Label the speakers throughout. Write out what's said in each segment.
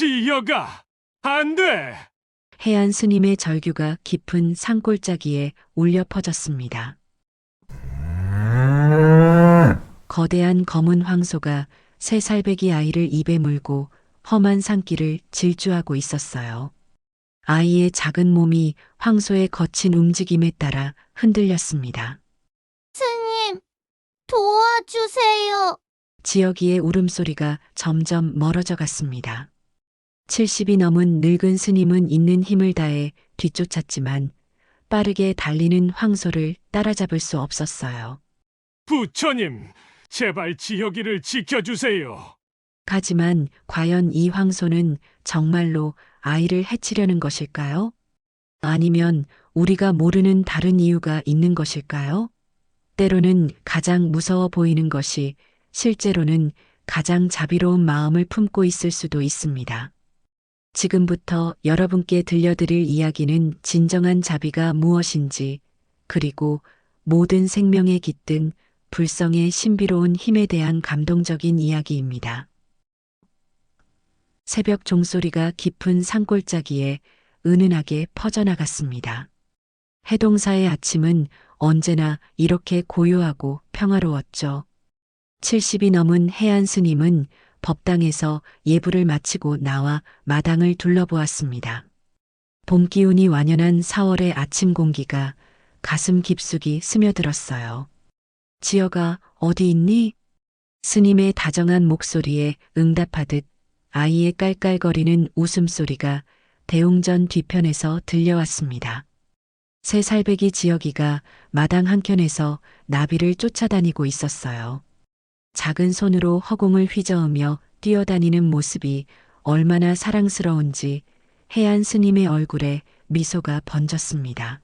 Speaker 1: 지여가, 안 돼!
Speaker 2: 해안 스님의 절규가 깊은 산골짜기에 울려 퍼졌습니다. 거대한 검은 황소가 3살배기 아이를 입에 물고 험한 산길을 질주하고 있었어요. 아이의 작은 몸이 황소의 거친 움직임에 따라 흔들렸습니다.
Speaker 3: 스님, 도와주세요.
Speaker 2: 지역이의 울음소리가 점점 멀어져 갔습니다. 70이 넘은 늙은 스님은 있는 힘을 다해 뒤쫓았지만 빠르게 달리는 황소를 따라잡을 수 없었어요.
Speaker 1: 부처님, 제발 지여기를 지켜주세요.
Speaker 2: 하지만 과연 이 황소는 정말로 아이를 해치려는 것일까요? 아니면 우리가 모르는 다른 이유가 있는 것일까요? 때로는 가장 무서워 보이는 것이 실제로는 가장 자비로운 마음을 품고 있을 수도 있습니다. 지금부터 여러분께 들려드릴 이야기는 진정한 자비가 무엇인지, 그리고 모든 생명에 깃든 불성의 신비로운 힘에 대한 감동적인 이야기입니다. 새벽 종소리가 깊은 산골짜기에 은은하게 퍼져나갔습니다. 해동사의 아침은 언제나 이렇게 고요하고 평화로웠죠. 70이 넘은 해안 스님은 법당에서 예불을 마치고 나와 마당을 둘러보았습니다. 봄 기운이 완연한 4월의 아침 공기가 가슴 깊숙이 스며들었어요. 지여가 어디 있니? 스님의 다정한 목소리에 응답하듯 아이의 깔깔거리는 웃음소리가 대웅전 뒤편에서 들려왔습니다. 3살배기 지여기가 마당 한켠에서 나비를 쫓아다니고 있었어요. 작은 손으로 허공을 휘저으며 뛰어다니는 모습이 얼마나 사랑스러운지 해안 스님의 얼굴에 미소가 번졌습니다.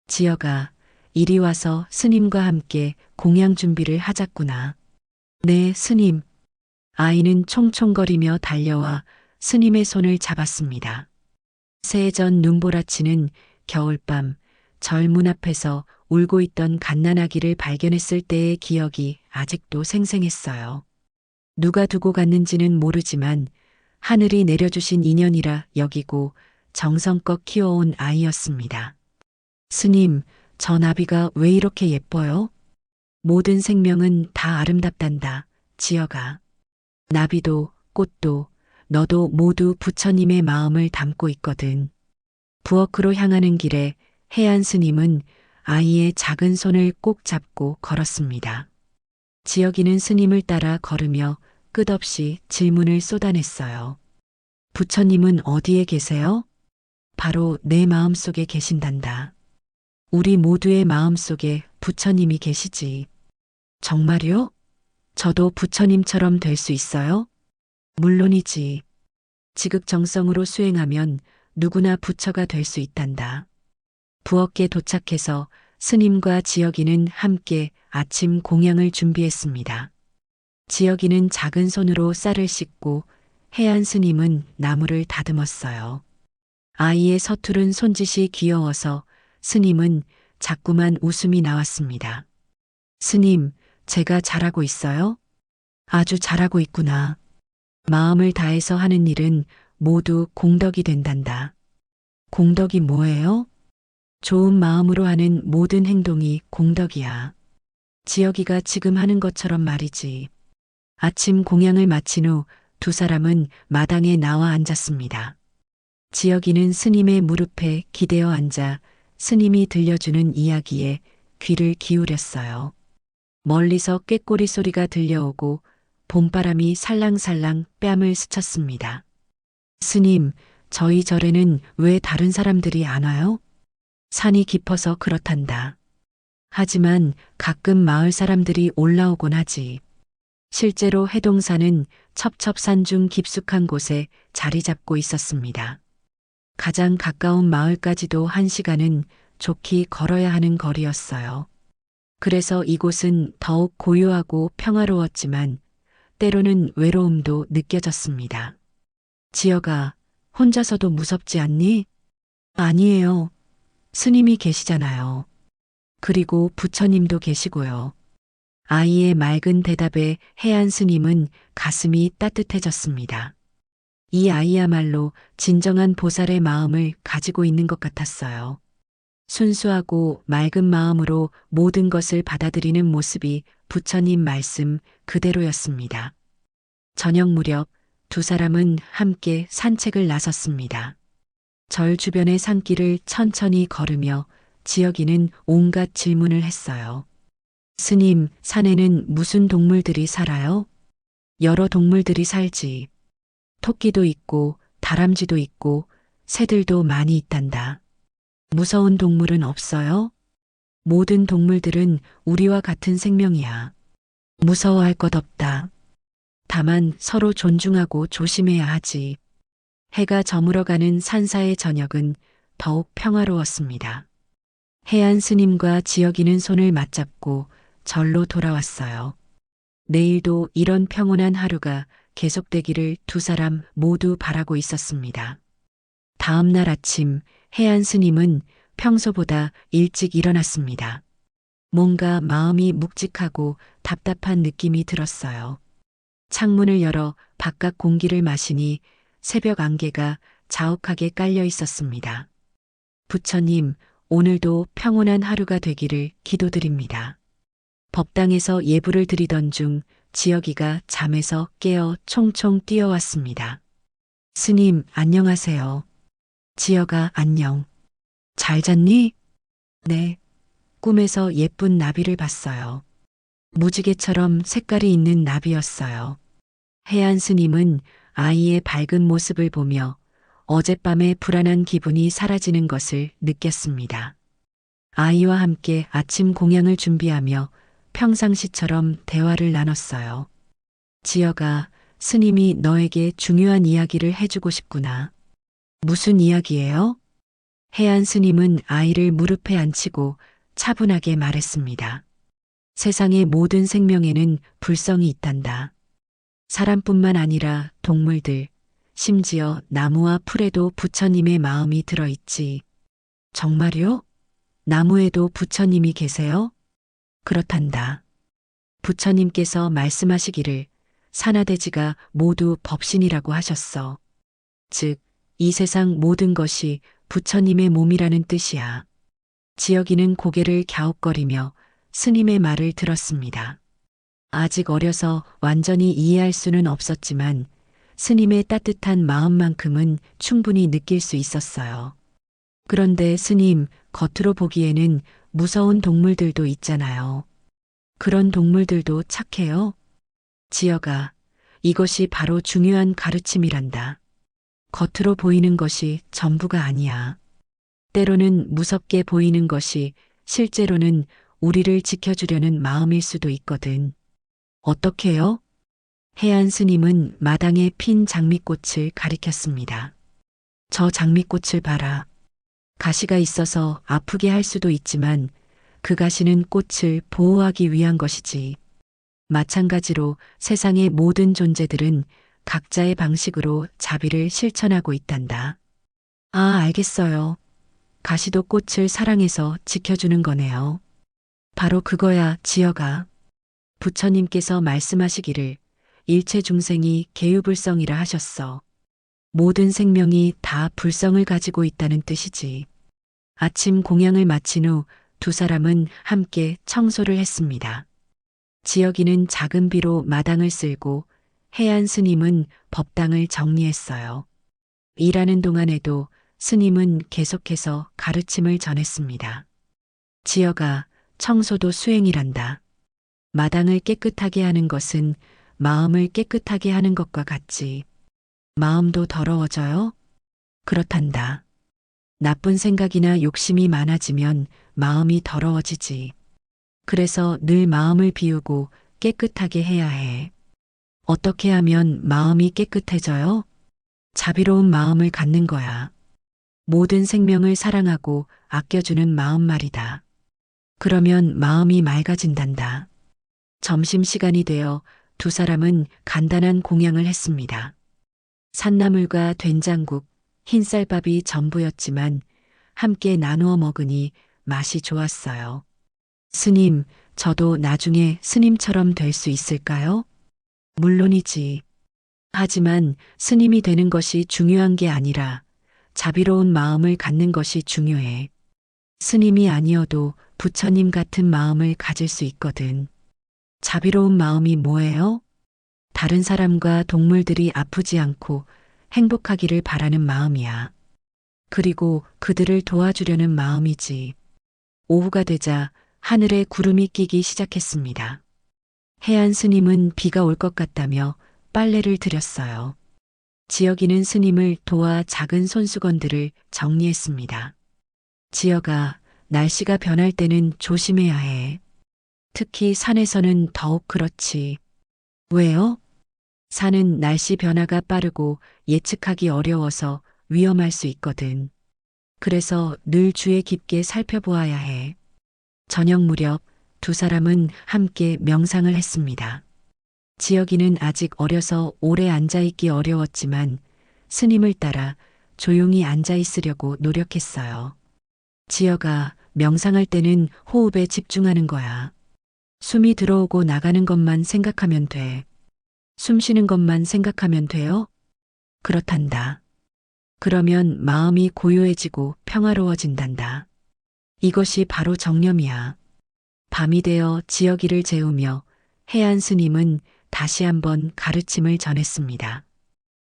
Speaker 2: 지여가 이리 와서 스님과 함께 공양 준비를 하자꾸나. 네, 스님. 아이는 총총거리며 달려와 스님의 손을 잡았습니다. 새해 전 눈보라치는 겨울밤 절 문 앞에서 울고 있던 갓난아기를 발견했을 때의 기억이 아직도 생생했어요. 누가 두고 갔는지는 모르지만 하늘이 내려주신 인연이라 여기고 정성껏 키워온 아이였습니다. 스님, 저 나비가 왜 이렇게 예뻐요? 모든 생명은 다 아름답단다, 지여가. 나비도 꽃도 너도 모두 부처님의 마음을 담고 있거든. 부엌으로 향하는 길에 해안 스님은 아이의 작은 손을 꼭 잡고 걸었습니다. 지여기는 스님을 따라 걸으며 끝없이 질문을 쏟아냈어요. 부처님은 어디에 계세요? 바로 내 마음속에 계신단다. 우리 모두의 마음속에 부처님이 계시지. 정말요? 저도 부처님처럼 될 수 있어요? 물론이지. 지극정성으로 수행하면 누구나 부처가 될 수 있단다. 부엌에 도착해서 스님과 지여기는 함께 아침 공양을 준비했습니다. 지여기는 작은 손으로 쌀을 씻고 해안 스님은 나무를 다듬었어요. 아이의 서투른 손짓이 귀여워서 스님은 자꾸만 웃음이 나왔습니다. 스님, 제가 잘하고 있어요? 아주 잘하고 있구나. 마음을 다해서 하는 일은 모두 공덕이 된단다. 공덕이 뭐예요? 좋은 마음으로 하는 모든 행동이 공덕이야. 지여기가 지금 하는 것처럼 말이지. 아침 공양을 마친 후 두 사람은 마당에 나와 앉았습니다. 지여기는 스님의 무릎에 기대어 앉아 스님이 들려주는 이야기에 귀를 기울였어요. 멀리서 꾀꼬리 소리가 들려오고 봄바람이 살랑살랑 뺨을 스쳤습니다. 스님, 저희 절에는 왜 다른 사람들이 안 와요? 산이 깊어서 그렇단다. 하지만 가끔 마을 사람들이 올라오곤 하지. 실제로 해동산은 첩첩산 중 깊숙한 곳에 자리 잡고 있었습니다. 가장 가까운 마을까지도 1시간은 좋게 걸어야 하는 거리였어요. 그래서 이곳은 더욱 고요하고 평화로웠지만 때로는 외로움도 느껴졌습니다. 지여가 혼자서도 무섭지 않니? 아니에요. 스님이 계시잖아요. 그리고 부처님도 계시고요. 아이의 맑은 대답에 해안 스님은 가슴이 따뜻해졌습니다. 이 아이야말로 진정한 보살의 마음을 가지고 있는 것 같았어요. 순수하고 맑은 마음으로 모든 것을 받아들이는 모습이 부처님 말씀 그대로였습니다. 저녁 무렵 두 사람은 함께 산책을 나섰습니다. 절 주변의 산길을 천천히 걸으며 지혁이는 온갖 질문을 했어요. 스님, 산에는 무슨 동물들이 살아요? 여러 동물들이 살지. 토끼도 있고 다람쥐도 있고 새들도 많이 있단다. 무서운 동물은 없어요? 모든 동물들은 우리와 같은 생명이야. 무서워할 것 없다. 다만 서로 존중하고 조심해야 하지. 해가 저물어가는 산사의 저녁은 더욱 평화로웠습니다. 해안 스님과 지혁이는 손을 맞잡고 절로 돌아왔어요. 내일도 이런 평온한 하루가 계속되기를 두 사람 모두 바라고 있었습니다. 다음 날 아침 해안 스님은 평소보다 일찍 일어났습니다. 뭔가 마음이 묵직하고 답답한 느낌이 들었어요. 창문을 열어 바깥 공기를 마시니 새벽 안개가 자욱하게 깔려 있었습니다. 부처님, 오늘도 평온한 하루가 되기를 기도드립니다. 법당에서 예불을 드리던 중 지혁이가 잠에서 깨어 총총 뛰어왔습니다. 스님, 안녕하세요. 지혁아, 안녕. 잘 잤니? 네. 꿈에서 예쁜 나비를 봤어요. 무지개처럼 색깔이 있는 나비였어요. 해안 스님은 아이의 밝은 모습을 보며 어젯밤의 불안한 기분이 사라지는 것을 느꼈습니다. 아이와 함께 아침 공양을 준비하며 평상시처럼 대화를 나눴어요. 지혁아, 스님이 너에게 중요한 이야기를 해주고 싶구나. 무슨 이야기예요? 해안 스님은 아이를 무릎에 앉히고 차분하게 말했습니다. 세상의 모든 생명에는 불성이 있단다. 사람뿐만 아니라 동물들, 심지어 나무와 풀에도 부처님의 마음이 들어있지. 정말요? 나무에도 부처님이 계세요? 그렇단다. 부처님께서 말씀하시기를 산하대지가 모두 법신이라고 하셨어. 즉, 이 세상 모든 것이 부처님의 몸이라는 뜻이야. 지혁이는 고개를 갸웃거리며 스님의 말을 들었습니다. 아직 어려서 완전히 이해할 수는 없었지만 스님의 따뜻한 마음만큼은 충분히 느낄 수 있었어요. 그런데 스님, 겉으로 보기에는 무서운 동물들도 있잖아요. 그런 동물들도 착해요? 지혁아, 이것이 바로 중요한 가르침이란다. 겉으로 보이는 것이 전부가 아니야. 때로는 무섭게 보이는 것이 실제로는 우리를 지켜주려는 마음일 수도 있거든. 어떻게요? 해안 스님은 마당에 핀 장미꽃을 가리켰습니다. 저 장미꽃을 봐라. 가시가 있어서 아프게 할 수도 있지만 그 가시는 꽃을 보호하기 위한 것이지. 마찬가지로 세상의 모든 존재들은 각자의 방식으로 자비를 실천하고 있단다. 아, 알겠어요. 가시도 꽃을 사랑해서 지켜주는 거네요. 바로 그거야, 지혁아. 부처님께서 말씀하시기를 일체 중생이 계유불성이라 하셨어. 모든 생명이 다 불성을 가지고 있다는 뜻이지. 아침 공양을 마친 후 두 사람은 함께 청소를 했습니다. 지혁이는 작은 비로 마당을 쓸고 해안 스님은 법당을 정리했어요. 일하는 동안에도 스님은 계속해서 가르침을 전했습니다. 지혁아, 청소도 수행이란다. 마당을 깨끗하게 하는 것은 마음을 깨끗하게 하는 것과 같지. 마음도 더러워져요? 그렇단다. 나쁜 생각이나 욕심이 많아지면 마음이 더러워지지. 그래서 늘 마음을 비우고 깨끗하게 해야 해. 어떻게 하면 마음이 깨끗해져요? 자비로운 마음을 갖는 거야. 모든 생명을 사랑하고 아껴주는 마음 말이다. 그러면 마음이 맑아진단다. 점심시간이 되어 두 사람은 간단한 공양을 했습니다. 산나물과 된장국, 흰쌀밥이 전부였지만 함께 나누어 먹으니 맛이 좋았어요. 스님, 저도 나중에 스님처럼 될 수 있을까요? 물론이지. 하지만 스님이 되는 것이 중요한 게 아니라 자비로운 마음을 갖는 것이 중요해. 스님이 아니어도 부처님 같은 마음을 가질 수 있거든. 자비로운 마음이 뭐예요? 다른 사람과 동물들이 아프지 않고 행복하기를 바라는 마음이야. 그리고 그들을 도와주려는 마음이지. 오후가 되자 하늘에 구름이 끼기 시작했습니다. 해안 스님은 비가 올 것 같다며 빨래를 드렸어요. 지혁이는 스님을 도와 작은 손수건들을 정리했습니다. 지혁아, 날씨가 변할 때는 조심해야 해. 특히 산에서는 더욱 그렇지. 왜요? 산은 날씨 변화가 빠르고 예측하기 어려워서 위험할 수 있거든. 그래서 늘 주의 깊게 살펴보아야 해. 저녁 무렵 두 사람은 함께 명상을 했습니다. 지혁이는 아직 어려서 오래 앉아있기 어려웠지만 스님을 따라 조용히 앉아있으려고 노력했어요. 지혁아, 명상할 때는 호흡에 집중하는 거야. 숨이 들어오고 나가는 것만 생각하면 돼. 숨 쉬는 것만 생각하면 돼요? 그렇단다. 그러면 마음이 고요해지고 평화로워진단다. 이것이 바로 정념이야. 밤이 되어 지혁이를 재우며 해안 스님은 다시 한번 가르침을 전했습니다.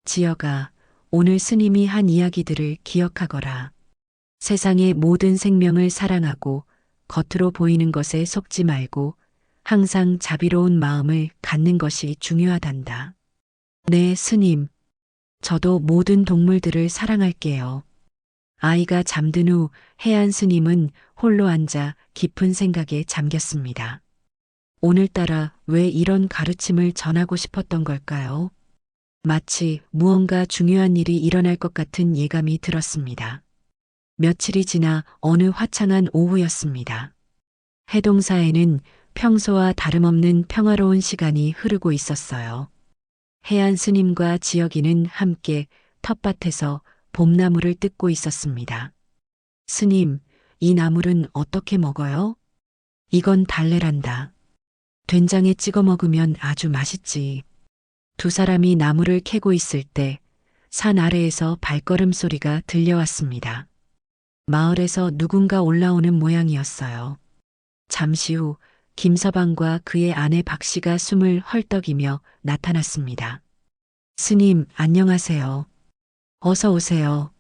Speaker 2: 지혁아, 오늘 스님이 한 이야기들을 기억하거라. 세상의 모든 생명을 사랑하고 겉으로 보이는 것에 속지 말고 항상 자비로운 마음을 갖는 것이 중요하단다. 네, 스님. 저도 모든 동물들을 사랑할게요. 아이가 잠든 후 해안 스님은 홀로 앉아 깊은 생각에 잠겼습니다. 오늘따라 왜 이런 가르침을 전하고 싶었던 걸까요? 마치 무언가 중요한 일이 일어날 것 같은 예감이 들었습니다. 며칠이 지나 어느 화창한 오후였습니다. 해동사에는 평소와 다름없는 평화로운 시간이 흐르고 있었어요. 해안 스님과 지혁이는 함께 텃밭에서 봄나무를 뜯고 있었습니다. 스님, 이 나물은 어떻게 먹어요? 이건 달래란다. 된장에 찍어 먹으면 아주 맛있지. 두 사람이 나무를 캐고 있을 때 산 아래에서 발걸음 소리가 들려왔습니다. 마을에서 누군가 올라오는 모양이었어요. 잠시 후 김서방과 그의 아내 박씨가 숨을 헐떡이며 나타났습니다. 스님, 안녕하세요. 어서 오세요.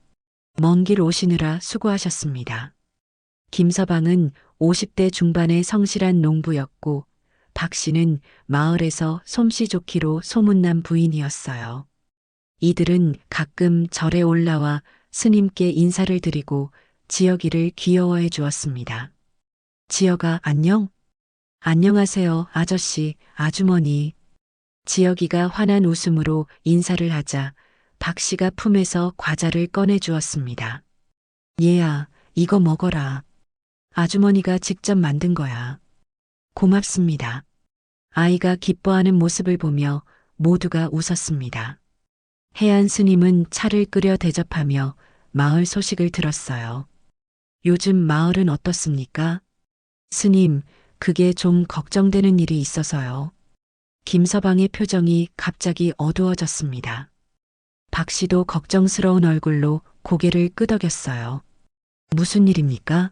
Speaker 2: 먼 길 오시느라 수고하셨습니다. 김서방은 50대 중반의 성실한 농부였고 박씨는 마을에서 솜씨 좋기로 소문난 부인이었어요. 이들은 가끔 절에 올라와 스님께 인사를 드리고 지혁이를 귀여워해 주었습니다. 지혁아, 안녕? 안녕하세요, 아저씨, 아주머니. 지혁이가 환한 웃음으로 인사를 하자 박씨가 품에서 과자를 꺼내 주었습니다. 얘야, 이거 먹어라. 아주머니가 직접 만든 거야. 고맙습니다. 아이가 기뻐하는 모습을 보며 모두가 웃었습니다. 해안 스님은 차를 끓여 대접하며 마을 소식을 들었어요. 요즘 마을은 어떻습니까? 스님, 그게 좀 걱정되는 일이 있어서요. 김서방의 표정이 갑자기 어두워졌습니다. 박 씨도 걱정스러운 얼굴로 고개를 끄덕였어요. 무슨 일입니까?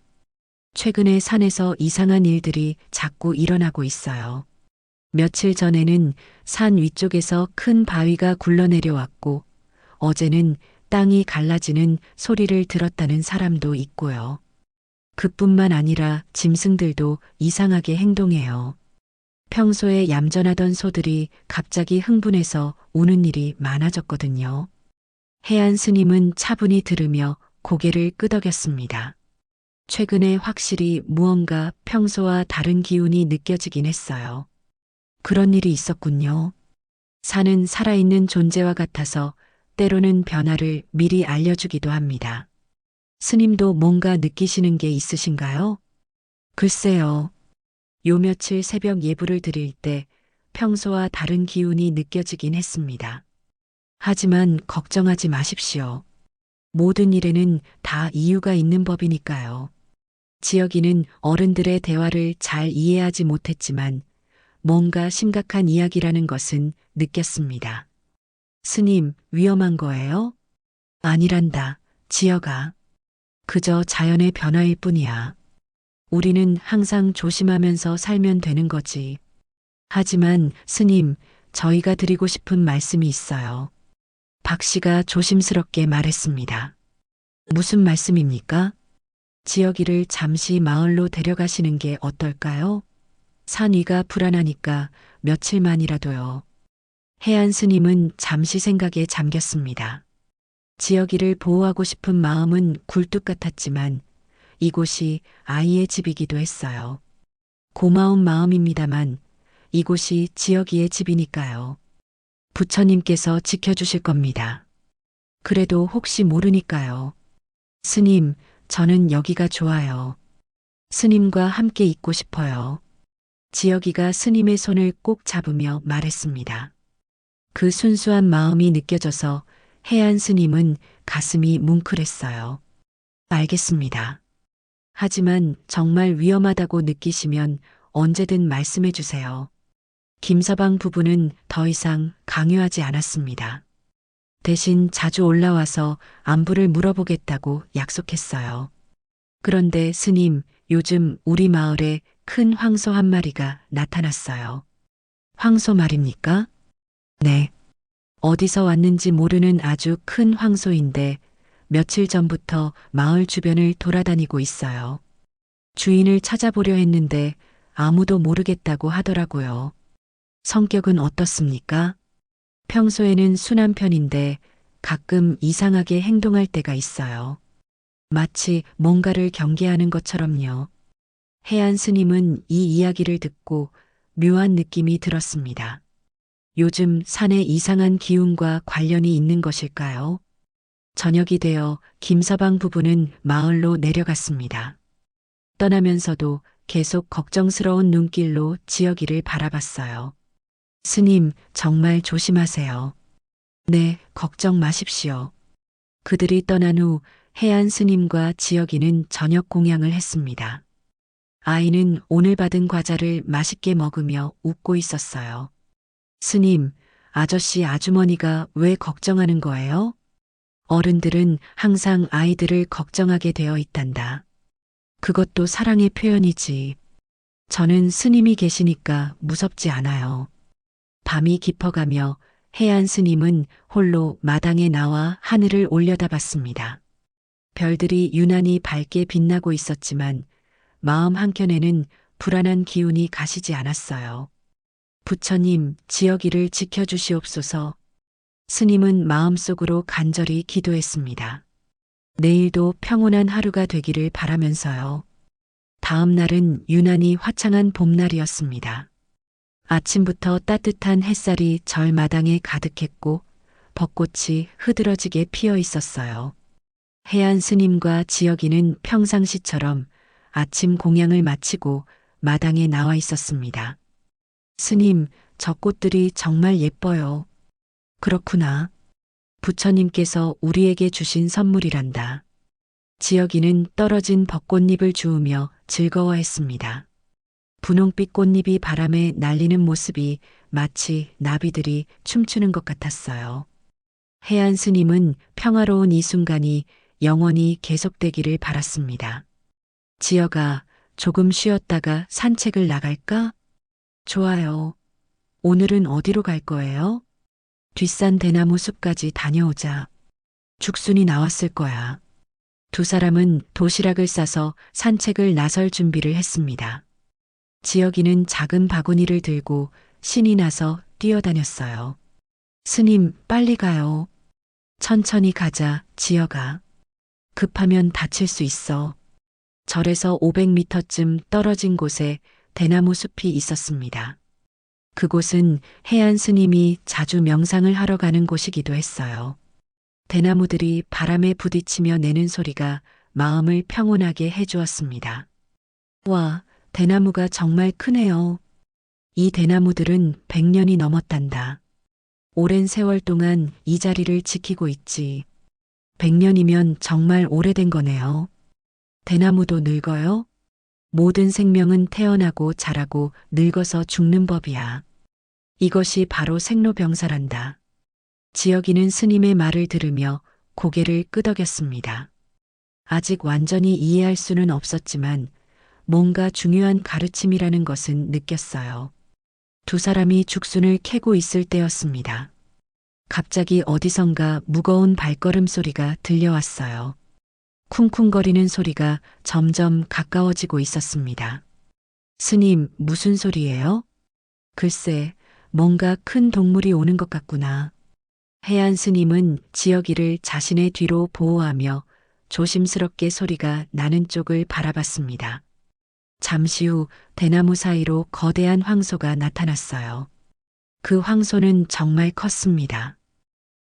Speaker 2: 최근에 산에서 이상한 일들이 자꾸 일어나고 있어요. 며칠 전에는 산 위쪽에서 큰 바위가 굴러내려왔고, 어제는 땅이 갈라지는 소리를 들었다는 사람도 있고요. 그뿐만 아니라 짐승들도 이상하게 행동해요. 평소에 얌전하던 소들이 갑자기 흥분해서 우는 일이 많아졌거든요. 해안 스님은 차분히 들으며 고개를 끄덕였습니다. 최근에 확실히 무언가 평소와 다른 기운이 느껴지긴 했어요. 그런 일이 있었군요. 산은 살아있는 존재와 같아서 때로는 변화를 미리 알려주기도 합니다. 스님도 뭔가 느끼시는 게 있으신가요? 글쎄요. 요 며칠 새벽 예불을 드릴 때 평소와 다른 기운이 느껴지긴 했습니다. 하지만 걱정하지 마십시오. 모든 일에는 다 이유가 있는 법이니까요. 지혁이는 어른들의 대화를 잘 이해하지 못했지만 뭔가 심각한 이야기라는 것은 느꼈습니다. 스님, 위험한 거예요? 아니란다, 지여가. 그저 자연의 변화일 뿐이야. 우리는 항상 조심하면서 살면 되는 거지. 하지만 스님, 저희가 드리고 싶은 말씀이 있어요. 박 씨가 조심스럽게 말했습니다. 무슨 말씀입니까? 지혁이를 잠시 마을로 데려가시는 게 어떨까요? 산 위가 불안하니까 며칠만이라도요. 해안 스님은 잠시 생각에 잠겼습니다. 지혁이를 보호하고 싶은 마음은 굴뚝 같았지만 이곳이 아이의 집이기도 했어요. 고마운 마음입니다만 이곳이 지혁이의 집이니까요. 부처님께서 지켜주실 겁니다. 그래도 혹시 모르니까요. 스님, 저는 여기가 좋아요. 스님과 함께 있고 싶어요. 지혁이가 스님의 손을 꼭 잡으며 말했습니다. 그 순수한 마음이 느껴져서 해안 스님은 가슴이 뭉클했어요. 알겠습니다. 하지만 정말 위험하다고 느끼시면 언제든 말씀해 주세요. 김서방 부부는 더 이상 강요하지 않았습니다. 대신 자주 올라와서 안부를 물어보겠다고 약속했어요. 그런데 스님, 요즘 우리 마을에 큰 황소 한 마리가 나타났어요. 황소 말입니까? 네. 어디서 왔는지 모르는 아주 큰 황소인데 며칠 전부터 마을 주변을 돌아다니고 있어요. 주인을 찾아보려 했는데 아무도 모르겠다고 하더라고요. 성격은 어떻습니까? 평소에는 순한 편인데 가끔 이상하게 행동할 때가 있어요. 마치 뭔가를 경계하는 것처럼요. 해안 스님은 이 이야기를 듣고 묘한 느낌이 들었습니다. 요즘 산에 이상한 기운과 관련이 있는 것일까요? 저녁이 되어 김서방 부부는 마을로 내려갔습니다. 떠나면서도 계속 걱정스러운 눈길로 지혁이를 바라봤어요. 스님, 정말 조심하세요. 네, 걱정 마십시오. 그들이 떠난 후 해안 스님과 지혁이는 저녁 공양을 했습니다. 아이는 오늘 받은 과자를 맛있게 먹으며 웃고 있었어요. 스님, 아저씨 아주머니가 왜 걱정하는 거예요? 어른들은 항상 아이들을 걱정하게 되어 있단다. 그것도 사랑의 표현이지. 저는 스님이 계시니까 무섭지 않아요. 밤이 깊어가며 해안 스님은 홀로 마당에 나와 하늘을 올려다봤습니다. 별들이 유난히 밝게 빛나고 있었지만 마음 한켠에는 불안한 기운이 가시지 않았어요. 부처님, 지혁이를 지켜주시옵소서. 스님은 마음속으로 간절히 기도했습니다. 내일도 평온한 하루가 되기를 바라면서요. 다음 날은 유난히 화창한 봄날이었습니다. 아침부터 따뜻한 햇살이 절마당에 가득했고 벚꽃이 흐드러지게 피어 있었어요. 해안 스님과 지혁이는 평상시처럼 아침 공양을 마치고 마당에 나와 있었습니다. 스님, 저 꽃들이 정말 예뻐요. 그렇구나. 부처님께서 우리에게 주신 선물이란다. 지혁이는 떨어진 벚꽃잎을 주우며 즐거워했습니다. 분홍빛 꽃잎이 바람에 날리는 모습이 마치 나비들이 춤추는 것 같았어요. 해안 스님은 평화로운 이 순간이 영원히 계속되기를 바랐습니다. 지혁아, 조금 쉬었다가 산책을 나갈까? 좋아요. 오늘은 어디로 갈 거예요? 뒷산 대나무 숲까지 다녀오자. 죽순이 나왔을 거야. 두 사람은 도시락을 싸서 산책을 나설 준비를 했습니다. 지혁이는 작은 바구니를 들고 신이 나서 뛰어다녔어요. 스님, 빨리 가요. 천천히 가자, 지혁아. 급하면 다칠 수 있어. 절에서 500m쯤 떨어진 곳에 대나무 숲이 있었습니다. 그곳은 해안 스님이 자주 명상을 하러 가는 곳이기도 했어요. 대나무들이 바람에 부딪히며 내는 소리가 마음을 평온하게 해주었습니다. 와, 대나무가 정말 크네요. 이 대나무들은 100년이 넘었단다. 오랜 세월 동안 이 자리를 지키고 있지. 100년이면 정말 오래된 거네요. 대나무도 늙어요? 모든 생명은 태어나고 자라고 늙어서 죽는 법이야. 이것이 바로 생로병사란다. 지혁이는 스님의 말을 들으며 고개를 끄덕였습니다. 아직 완전히 이해할 수는 없었지만 뭔가 중요한 가르침이라는 것은 느꼈어요. 두 사람이 죽순을 캐고 있을 때였습니다. 갑자기 어디선가 무거운 발걸음 소리가 들려왔어요. 쿵쿵거리는 소리가 점점 가까워지고 있었습니다. 스님, 무슨 소리예요? 글쎄, 뭔가 큰 동물이 오는 것 같구나. 해안 스님은 지혁이를 자신의 뒤로 보호하며 조심스럽게 소리가 나는 쪽을 바라봤습니다. 잠시 후 대나무 사이로 거대한 황소가 나타났어요. 그 황소는 정말 컸습니다.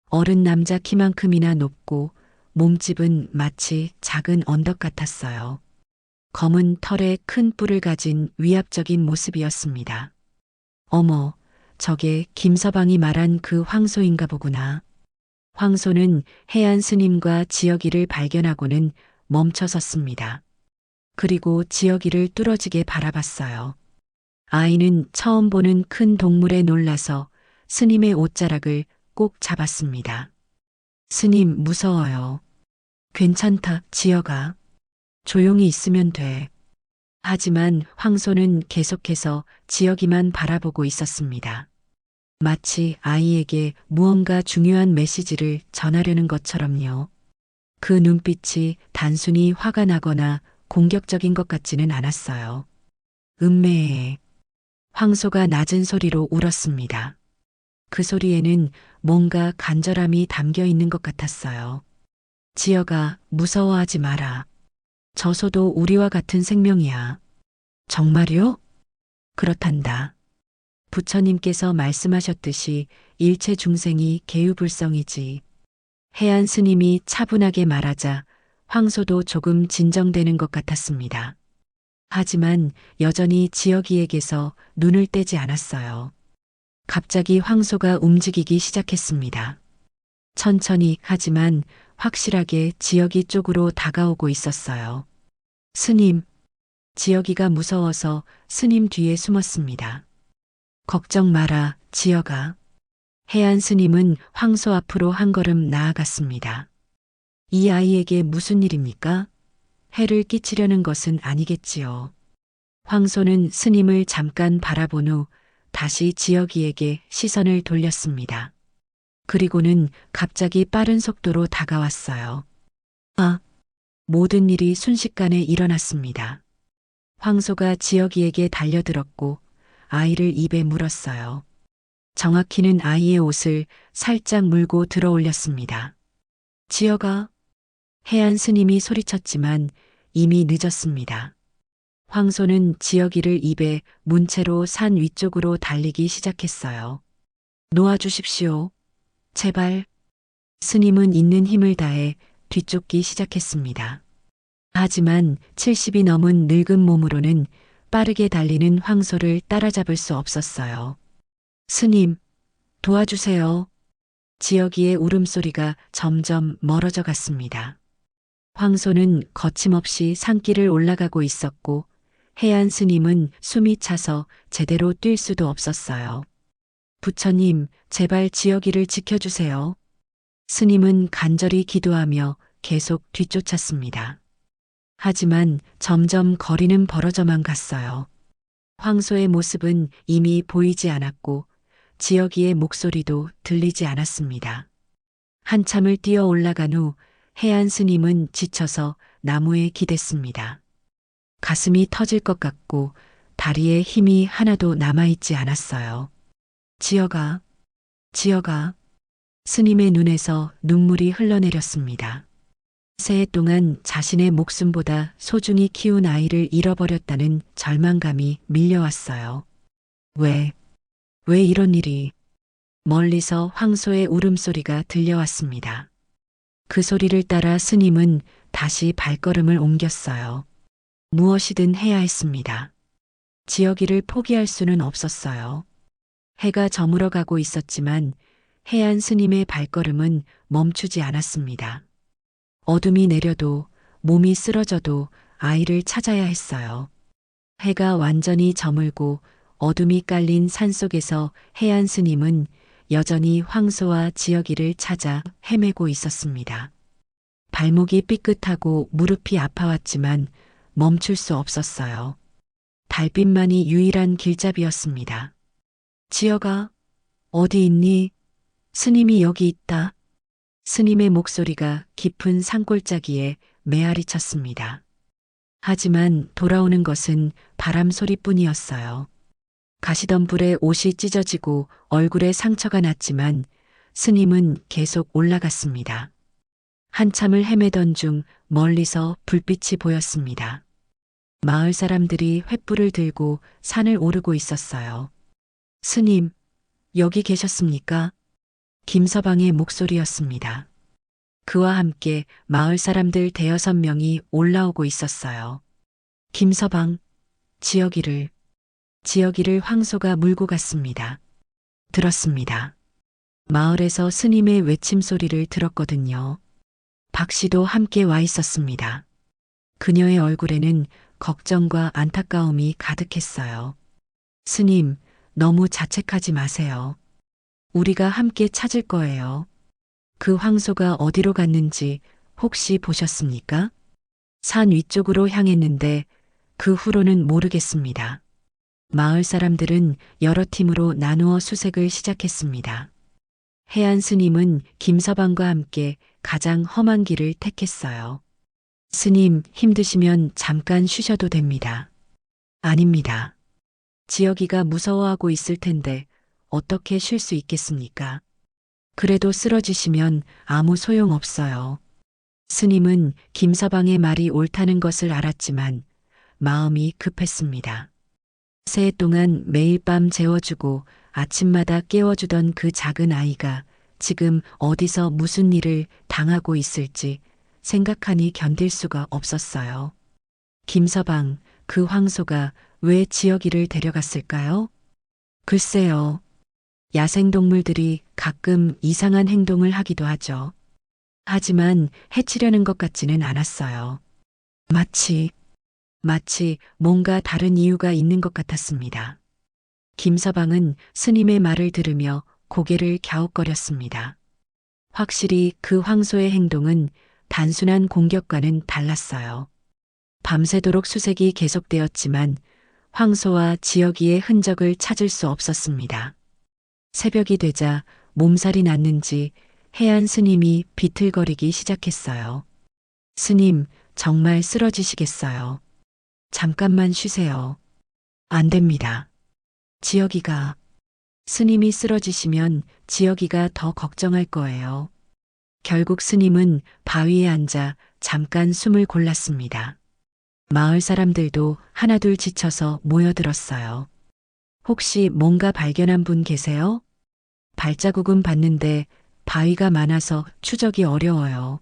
Speaker 2: 어른 남자 키만큼이나 높고 몸집은 마치 작은 언덕 같았어요. 검은 털에 큰 뿔을 가진 위압적인 모습이었습니다. 어머, 저게 김서방이 말한 그 황소인가 보구나. 황소는 해안 스님과 지혁이를 발견하고는 멈춰 섰습니다. 그리고 지혁이를 뚫어지게 바라봤어요. 아이는 처음 보는 큰 동물에 놀라서 스님의 옷자락을 꼭 잡았습니다. 스님, 무서워요. 괜찮다, 지혁아. 조용히 있으면 돼. 하지만 황소는 계속해서 지혁이만 바라보고 있었습니다. 마치 아이에게 무언가 중요한 메시지를 전하려는 것처럼요. 그 눈빛이 단순히 화가 나거나 공격적인 것 같지는 않았어요. 음매에 황소가 낮은 소리로 울었습니다. 그 소리에는 뭔가 간절함이 담겨 있는 것 같았어요. 지혁아, 무서워하지 마라. 저 소도 우리와 같은 생명이야. 정말요? 그렇단다. 부처님께서 말씀하셨듯이 일체 중생이 계유불성이지. 해안 스님이 차분하게 말하자 황소도 조금 진정되는 것 같았습니다. 하지만 여전히 지혁이에게서 눈을 떼지 않았어요. 갑자기 황소가 움직이기 시작했습니다. 천천히 하지만 확실하게 지혁이 쪽으로 다가오고 있었어요. 스님, 지혁이가 무서워서 스님 뒤에 숨었습니다. 걱정 마라, 지혁아. 해안 스님은 황소 앞으로 한 걸음 나아갔습니다. 이 아이에게 무슨 일입니까? 해를 끼치려는 것은 아니겠지요. 황소는 스님을 잠깐 바라본 후 다시 지혁이에게 시선을 돌렸습니다. 그리고는 갑자기 빠른 속도로 다가왔어요. 아, 모든 일이 순식간에 일어났습니다. 황소가 지혁이에게 달려들었고 아이를 입에 물었어요. 정확히는 아이의 옷을 살짝 물고 들어 올렸습니다. 지혁아, 해안 스님이 소리쳤지만 이미 늦었습니다. 황소는 지혁이를 입에 문 채로 산 위쪽으로 달리기 시작했어요. 놓아주십시오. 제발. 스님은 있는 힘을 다해 뒤쫓기 시작했습니다. 하지만 70이 넘은 늙은 몸으로는 빠르게 달리는 황소를 따라잡을 수 없었어요. 스님, 도와주세요. 지혁이의 울음소리가 점점 멀어져 갔습니다. 황소는 거침없이 산길을 올라가고 있었고 해안 스님은 숨이 차서 제대로 뛸 수도 없었어요. 부처님, 제발 지혁이를 지켜주세요. 스님은 간절히 기도하며 계속 뒤쫓았습니다. 하지만 점점 거리는 벌어져만 갔어요. 황소의 모습은 이미 보이지 않았고 지혁이의 목소리도 들리지 않았습니다. 한참을 뛰어 올라간 후 해안 스님은 지쳐서 나무에 기댔습니다. 가슴이 터질 것 같고 다리에 힘이 하나도 남아있지 않았어요. 지혁아, 지혁아. 스님의 눈에서 눈물이 흘러내렸습니다. 새해 동안 자신의 목숨보다 소중히 키운 아이를 잃어버렸다는 절망감이 밀려왔어요. 왜 이런 일이? 멀리서 황소의 울음소리가 들려왔습니다. 그 소리를 따라 스님은 다시 발걸음을 옮겼어요. 무엇이든 해야 했습니다. 지혁이를 포기할 수는 없었어요. 해가 저물어 가고 있었지만 해안 스님의 발걸음은 멈추지 않았습니다. 어둠이 내려도 몸이 쓰러져도 아이를 찾아야 했어요. 해가 완전히 저물고 어둠이 깔린 산속에서 해안 스님은 여전히 황소와 지혁이를 찾아 헤매고 있었습니다. 발목이 삐끗하고 무릎이 아파왔지만 멈출 수 없었어요. 달빛만이 유일한 길잡이였습니다. 지혁아, 어디 있니? 스님이 여기 있다. 스님의 목소리가 깊은 산골짜기에 메아리 쳤습니다. 하지만 돌아오는 것은 바람 소리뿐이었어요. 가시덤불에 옷이 찢어지고 얼굴에 상처가 났지만 스님은 계속 올라갔습니다. 한참을 헤매던 중 멀리서 불빛이 보였습니다. 마을 사람들이 횃불을 들고 산을 오르고 있었어요. 스님, 여기 계셨습니까? 김서방의 목소리였습니다. 그와 함께 마을 사람들 대여섯 명이 올라오고 있었어요. 김서방, 지혁이를 황소가 물고 갔습니다. 들었습니다. 마을에서 스님의 외침 소리를 들었거든요. 박 씨도 함께 와 있었습니다. 그녀의 얼굴에는 걱정과 안타까움이 가득했어요. 스님, 너무 자책하지 마세요. 우리가 함께 찾을 거예요. 그 황소가 어디로 갔는지 혹시 보셨습니까? 산 위쪽으로 향했는데 그 후로는 모르겠습니다. 마을 사람들은 여러 팀으로 나누어 수색을 시작했습니다. 해안 스님은 김서방과 함께 가장 험한 길을 택했어요. 스님, 힘드시면 잠깐 쉬셔도 됩니다. 아닙니다. 지혁이가 무서워하고 있을 텐데 어떻게 쉴 수 있겠습니까? 그래도 쓰러지시면 아무 소용 없어요. 스님은 김서방의 말이 옳다는 것을 알았지만 마음이 급했습니다. 새해 동안 매일 밤 재워주고 아침마다 깨워주던 그 작은 아이가 지금 어디서 무슨 일을 당하고 있을지 생각하니 견딜 수가 없었어요. 김서방, 그 황소가 왜 지혁이를 데려갔을까요? 글쎄요. 야생동물들이 가끔 이상한 행동을 하기도 하죠. 하지만 해치려는 것 같지는 않았어요. 마치 뭔가 다른 이유가 있는 것 같았습니다. 김서방은 스님의 말을 들으며 고개를 갸웃거렸습니다. 확실히 그 황소의 행동은 단순한 공격과는 달랐어요. 밤새도록 수색이 계속되었지만 황소와 지혁이의 흔적을 찾을 수 없었습니다. 새벽이 되자 몸살이 났는지 해안 스님이 비틀거리기 시작했어요. 스님, 정말 쓰러지시겠어요. 잠깐만 쉬세요. 안 됩니다. 지혁이가, 스님이 쓰러지시면 지혁이가 더 걱정할 거예요. 결국 스님은 바위에 앉아 잠깐 숨을 골랐습니다. 마을 사람들도 하나둘 지쳐서 모여들었어요. 혹시 뭔가 발견한 분 계세요? 발자국은 봤는데 바위가 많아서 추적이 어려워요.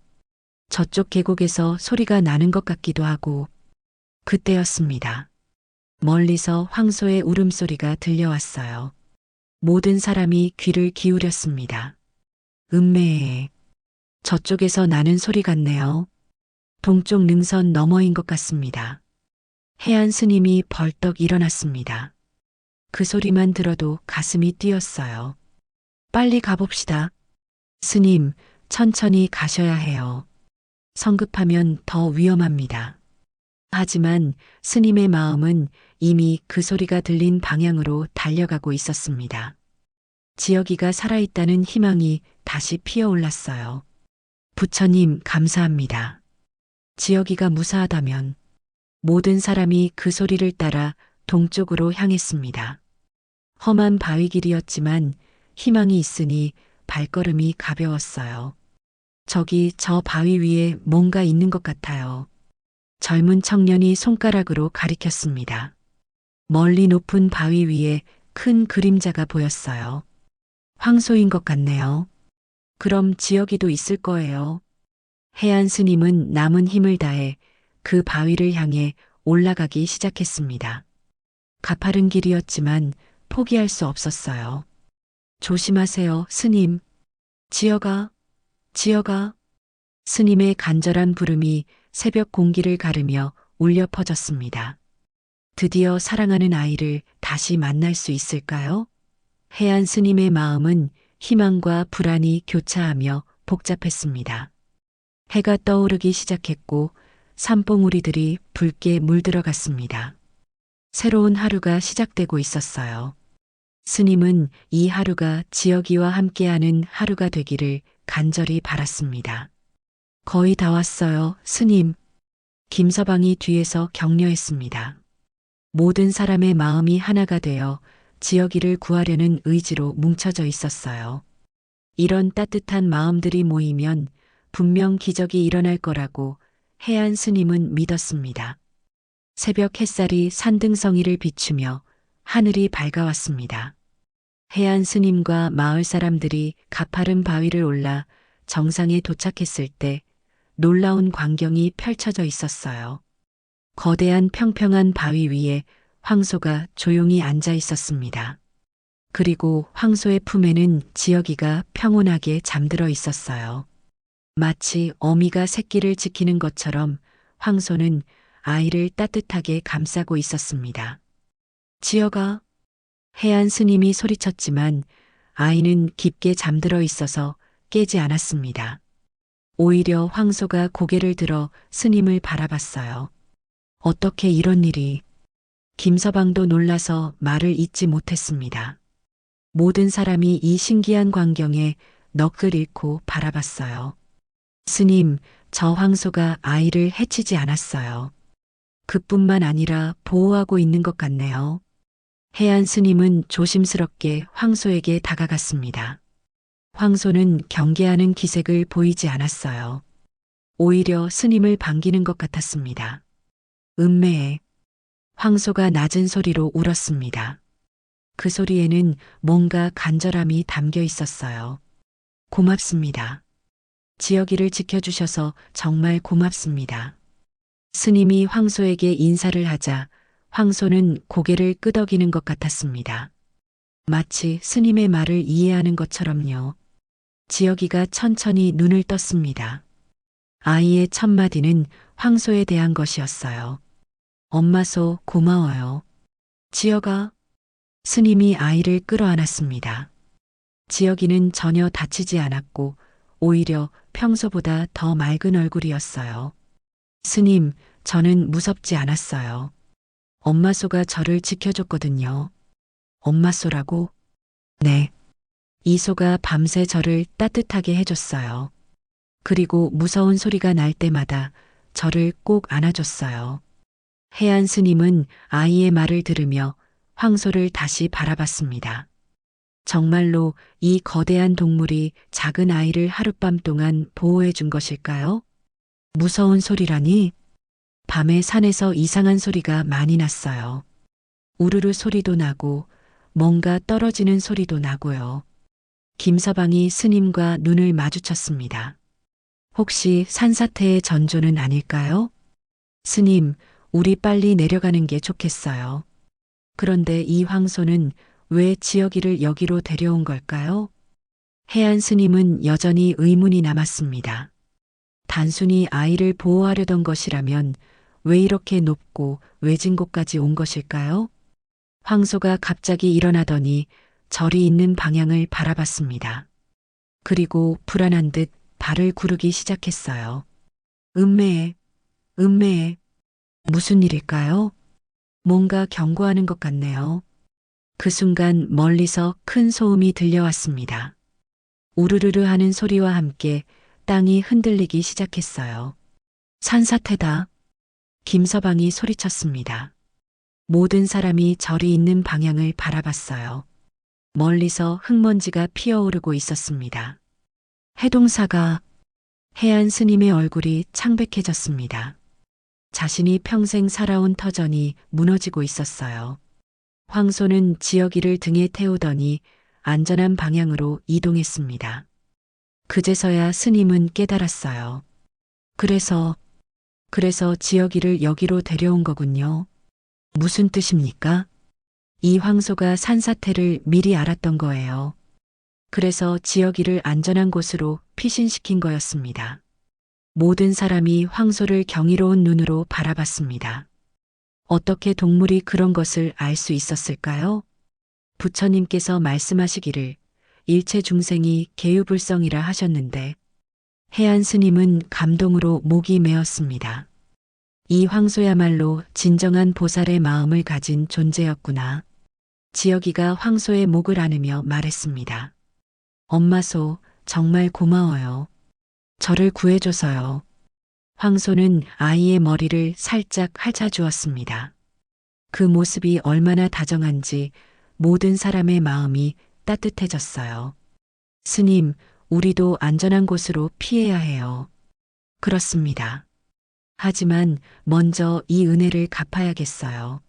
Speaker 2: 저쪽 계곡에서 소리가 나는 것 같기도 하고. 그때였습니다. 멀리서 황소의 울음소리가 들려왔어요. 모든 사람이 귀를 기울였습니다. 음매에 저쪽에서 나는 소리 같네요. 동쪽 능선 너머인 것 같습니다. 해안 스님이 벌떡 일어났습니다. 그 소리만 들어도 가슴이 뛰었어요. 빨리 가봅시다. 스님, 천천히 가셔야 해요. 성급하면 더 위험합니다. 하지만 스님의 마음은 이미 그 소리가 들린 방향으로 달려가고 있었습니다. 지혁이가 살아있다는 희망이 다시 피어올랐어요. 부처님, 감사합니다. 지혁이가 무사하다면 모든 사람이 그 소리를 따라 동쪽으로 향했습니다. 험한 바위길이었지만 희망이 있으니 발걸음이 가벼웠어요. 저기 저 바위 위에 뭔가 있는 것 같아요. 젊은 청년이 손가락으로 가리켰습니다. 멀리 높은 바위 위에 큰 그림자가 보였어요. 황소인 것 같네요. 그럼 지혁이도 있을 거예요. 해안 스님은 남은 힘을 다해 그 바위를 향해 올라가기 시작했습니다. 가파른 길이었지만 포기할 수 없었어요. 조심하세요, 스님. 지혁아, 지혁아. 스님의 간절한 부름이 새벽 공기를 가르며 울려 퍼졌습니다. 드디어 사랑하는 아이를 다시 만날 수 있을까요? 해안 스님의 마음은 희망과 불안이 교차하며 복잡했습니다. 해가 떠오르기 시작했고 산봉우리들이 붉게 물들어갔습니다. 새로운 하루가 시작되고 있었어요. 스님은 이 하루가 지혁이와 함께하는 하루가 되기를 간절히 바랐습니다. 거의 다 왔어요, 스님. 김서방이 뒤에서 격려했습니다. 모든 사람의 마음이 하나가 되어 지혁이를 구하려는 의지로 뭉쳐져 있었어요. 이런 따뜻한 마음들이 모이면 분명 기적이 일어날 거라고 해안 스님은 믿었습니다. 새벽 햇살이 산등성이를 비추며 하늘이 밝아왔습니다. 해안 스님과 마을 사람들이 가파른 바위를 올라 정상에 도착했을 때 놀라운 광경이 펼쳐져 있었어요. 거대한 평평한 바위 위에 황소가 조용히 앉아 있었습니다. 그리고 황소의 품에는 지혁이가 평온하게 잠들어 있었어요. 마치 어미가 새끼를 지키는 것처럼 황소는 아이를 따뜻하게 감싸고 있었습니다. 지혁아, 해안 스님이 소리쳤지만 아이는 깊게 잠들어 있어서 깨지 않았습니다. 오히려 황소가 고개를 들어 스님을 바라봤어요. 어떻게 이런 일이? 김서방도 놀라서 말을 잇지 못했습니다. 모든 사람이 이 신기한 광경에 넋을 잃고 바라봤어요. 스님, 저 황소가 아이를 해치지 않았어요. 그뿐만 아니라 보호하고 있는 것 같네요. 해안 스님은 조심스럽게 황소에게 다가갔습니다. 황소는 경계하는 기색을 보이지 않았어요. 오히려 스님을 반기는 것 같았습니다. 음매에 황소가 낮은 소리로 울었습니다. 그 소리에는 뭔가 간절함이 담겨 있었어요. 고맙습니다. 지혁이를 지켜주셔서 정말 고맙습니다. 스님이 황소에게 인사를 하자 황소는 고개를 끄덕이는 것 같았습니다. 마치 스님의 말을 이해하는 것처럼요. 지혁이가 천천히 눈을 떴습니다. 아이의 첫마디는 황소에 대한 것이었어요. 엄마소 고마워요. 지혁아. 스님이 아이를 끌어안았습니다. 지혁이는 전혀 다치지 않았고 오히려 평소보다 더 맑은 얼굴이었어요. 스님, 저는 무섭지 않았어요. 엄마소가 저를 지켜줬거든요. 엄마소라고? 네. 이 소가 밤새 저를 따뜻하게 해줬어요. 그리고 무서운 소리가 날 때마다 저를 꼭 안아줬어요. 해안 스님은 아이의 말을 들으며 황소를 다시 바라봤습니다. 정말로 이 거대한 동물이 작은 아이를 하룻밤 동안 보호해 준 것일까요? 무서운 소리라니? 밤에 산에서 이상한 소리가 많이 났어요. 우르르 소리도 나고 뭔가 떨어지는 소리도 나고요. 김서방이 스님과 눈을 마주쳤습니다. 혹시 산사태의 전조는 아닐까요? 스님, 우리 빨리 내려가는 게 좋겠어요. 그런데 이 황소는 왜 지혁이를 여기로 데려온 걸까요? 해안 스님은 여전히 의문이 남았습니다. 단순히 아이를 보호하려던 것이라면 왜 이렇게 높고 외진 곳까지 온 것일까요? 황소가 갑자기 일어나더니 절이 있는 방향을 바라봤습니다. 그리고 불안한 듯 발을 구르기 시작했어요. 음매에, 음매에. 무슨 일일까요? 뭔가 경고하는 것 같네요. 그 순간 멀리서 큰 소음이 들려왔습니다. 우르르르 하는 소리와 함께 땅이 흔들리기 시작했어요. 산사태다. 김서방이 소리쳤습니다. 모든 사람이 절이 있는 방향을 바라봤어요. 멀리서 흙먼지가 피어오르고 있었습니다. 해동사가 해안 스님의 얼굴이 창백해졌습니다. 자신이 평생 살아온 터전이 무너지고 있었어요. 황소는 지혁이를 등에 태우더니 안전한 방향으로 이동했습니다. 그제서야 스님은 깨달았어요. 그래서 지혁이를 여기로 데려온 거군요. 무슨 뜻입니까? 이 황소가 산사태를 미리 알았던 거예요. 그래서 지혁이를 안전한 곳으로 피신시킨 거였습니다. 모든 사람이 황소를 경이로운 눈으로 바라봤습니다. 어떻게 동물이 그런 것을 알 수 있었을까요? 부처님께서 말씀하시기를 일체 중생이 계유불성이라 하셨는데 해안 스님은 감동으로 목이 메었습니다. 이 황소야말로 진정한 보살의 마음을 가진 존재였구나. 지혁이가 황소의 목을 안으며 말했습니다. 엄마소, 정말 고마워요. 저를 구해줘서요. 황소는 아이의 머리를 살짝 핥아주었습니다. 그 모습이 얼마나 다정한지 모든 사람의 마음이 따뜻해졌어요. 스님, 우리도 안전한 곳으로 피해야 해요. 그렇습니다. 하지만 먼저 이 은혜를 갚아야겠어요.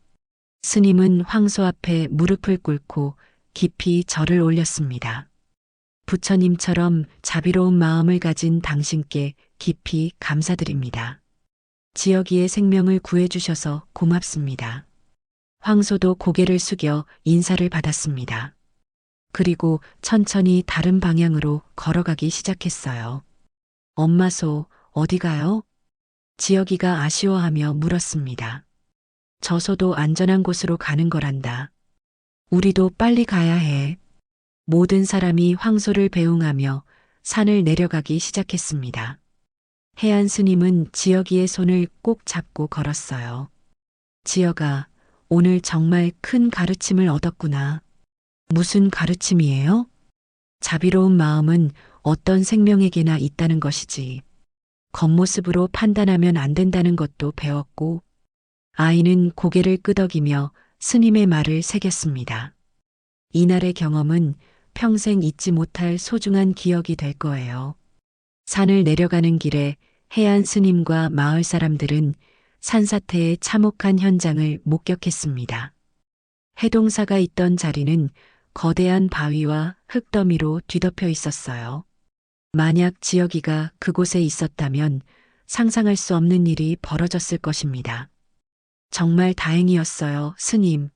Speaker 2: 스님은 황소 앞에 무릎을 꿇고 깊이 절을 올렸습니다. 부처님처럼 자비로운 마음을 가진 당신께 깊이 감사드립니다. 지혁이의 생명을 구해주셔서 고맙습니다. 황소도 고개를 숙여 인사를 받았습니다. 그리고 천천히 다른 방향으로 걸어가기 시작했어요. 엄마소, 어디 가요? 지혁이가 아쉬워하며 물었습니다. 저 소도 안전한 곳으로 가는 거란다. 우리도 빨리 가야 해. 모든 사람이 황소를 배웅하며 산을 내려가기 시작했습니다. 해안 스님은 지혁이의 손을 꼭 잡고 걸었어요. 지혁아, 오늘 정말 큰 가르침을 얻었구나. 무슨 가르침이에요? 자비로운 마음은 어떤 생명에게나 있다는 것이지. 겉모습으로 판단하면 안 된다는 것도 배웠고, 아이는 고개를 끄덕이며 스님의 말을 새겼습니다. 이날의 경험은 평생 잊지 못할 소중한 기억이 될 거예요. 산을 내려가는 길에 해안 스님과 마을 사람들은 산사태의 참혹한 현장을 목격했습니다. 해동사가 있던 자리는 거대한 바위와 흙더미로 뒤덮여 있었어요. 만약 지혁이가 그곳에 있었다면 상상할 수 없는 일이 벌어졌을 것입니다. 정말 다행이었어요, 스님.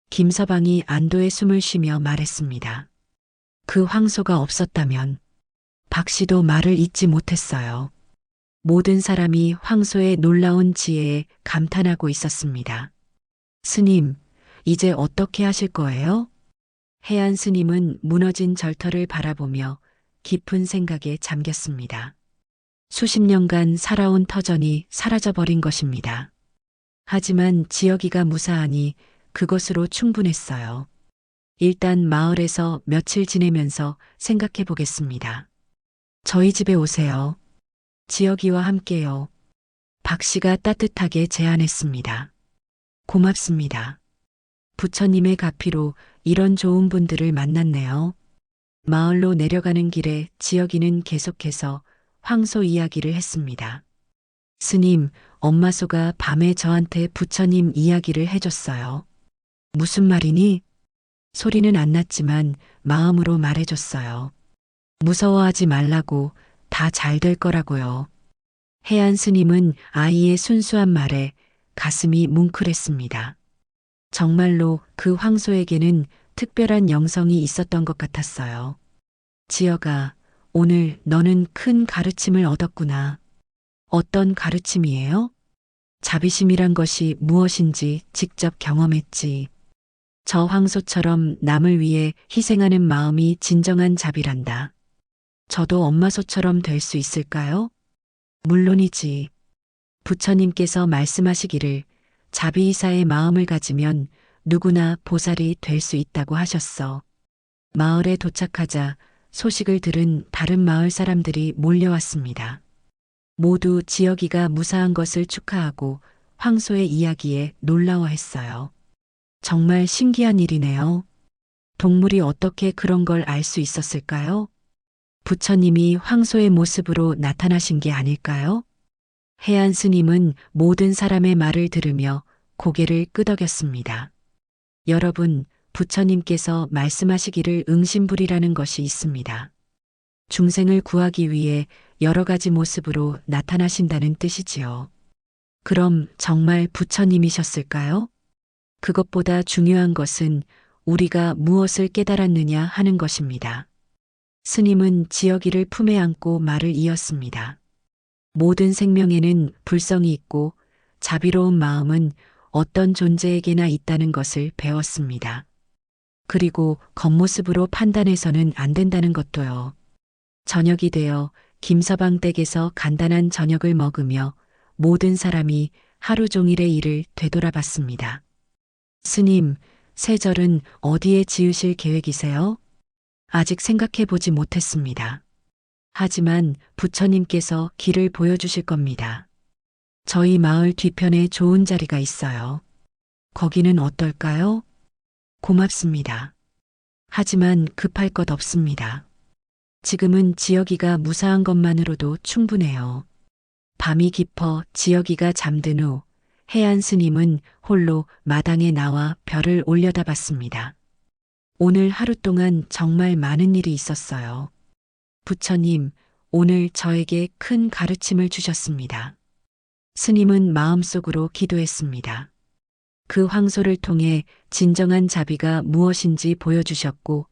Speaker 2: 김서방이 안도의 숨을 쉬며 말했습니다. 그 황소가 없었다면 박 씨도 말을 잇지 못했어요. 모든 사람이 황소의 놀라운 지혜에 감탄하고 있었습니다. 스님, 이제 어떻게 하실 거예요? 해안 스님은 무너진 절터를 바라보며 깊은 생각에 잠겼습니다. 수십 년간 살아온 터전이 사라져버린 것입니다. 하지만 지혁이가 무사하니 그것으로 충분했어요. 일단 마을에서 며칠 지내면서 생각해 보겠습니다. 저희 집에 오세요. 지혁이와 함께요. 박 씨가 따뜻하게 제안했습니다. 고맙습니다. 부처님의 가피로 이런 좋은 분들을 만났네요. 마을로 내려가는 길에 지혁이는 계속해서 황소 이야기를 했습니다. 스님, 엄마소가 밤에 저한테 부처님 이야기를 해줬어요. 무슨 말이니? 소리는 안 났지만 마음으로 말해줬어요. 무서워하지 말라고, 다 잘 될 거라고요. 해안 스님은 아이의 순수한 말에 가슴이 뭉클했습니다. 정말로 그 황소에게는 특별한 영성이 있었던 것 같았어요. 지혁아, 오늘 너는 큰 가르침을 얻었구나. 어떤 가르침이에요? 자비심이란 것이 무엇인지 직접 경험했지. 저 황소처럼 남을 위해 희생하는 마음이 진정한 자비란다. 저도 엄마소처럼 될 수 있을까요? 물론이지. 부처님께서 말씀하시기를 자비이사의 마음을 가지면 누구나 보살이 될 수 있다고 하셨어. 마을에 도착하자 소식을 들은 다른 마을 사람들이 몰려왔습니다. 모두 지혁이가 무사한 것을 축하하고 황소의 이야기에 놀라워했어요. 정말 신기한 일이네요. 동물이 어떻게 그런 걸 알 수 있었을까요? 부처님이 황소의 모습으로 나타나신 게 아닐까요? 해안 스님은 모든 사람의 말을 들으며 고개를 끄덕였습니다. 여러분, 부처님께서 말씀하시기를 응심불이라는 것이 있습니다. 중생을 구하기 위해 여러 가지 모습으로 나타나신다는 뜻이지요. 그럼 정말 부처님이셨을까요? 그것보다 중요한 것은 우리가 무엇을 깨달았느냐 하는 것입니다. 스님은 지혁이를 품에 안고 말을 이었습니다. 모든 생명에는 불성이 있고 자비로운 마음은 어떤 존재에게나 있다는 것을 배웠습니다. 그리고 겉모습으로 판단해서는 안 된다는 것도요. 저녁이 되어 김서방 댁에서 간단한 저녁을 먹으며 모든 사람이 하루 종일의 일을 되돌아봤습니다. 스님, 새 절은 어디에 지으실 계획이세요? 아직 생각해 보지 못했습니다. 하지만 부처님께서 길을 보여주실 겁니다. 저희 마을 뒤편에 좋은 자리가 있어요. 거기는 어떨까요? 고맙습니다. 하지만 급할 것 없습니다. 지금은 지역이가 무사한 것만으로도 충분해요. 밤이 깊어 지역이가 잠든 후 해안 스님은 홀로 마당에 나와 별을 올려다봤습니다. 오늘 하루 동안 정말 많은 일이 있었어요. 부처님, 오늘 저에게 큰 가르침을 주셨습니다. 스님은 마음속으로 기도했습니다. 그 황소를 통해 진정한 자비가 무엇인지 보여주셨고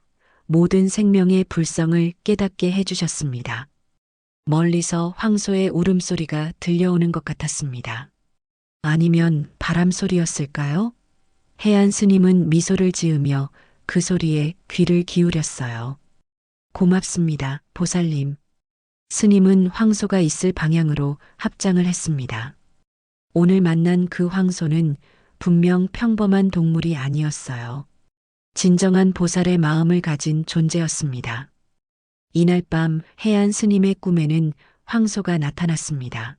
Speaker 2: 모든 생명의 불성을 깨닫게 해주셨습니다. 멀리서 황소의 울음소리가 들려오는 것 같았습니다. 아니면 바람 소리였을까요? 해안 스님은 미소를 지으며 그 소리에 귀를 기울였어요. 고맙습니다, 보살님. 스님은 황소가 있을 방향으로 합장을 했습니다. 오늘 만난 그 황소는 분명 평범한 동물이 아니었어요. 진정한 보살의 마음을 가진 존재였습니다. 이날 밤 해안 스님의 꿈에는 황소가 나타났습니다.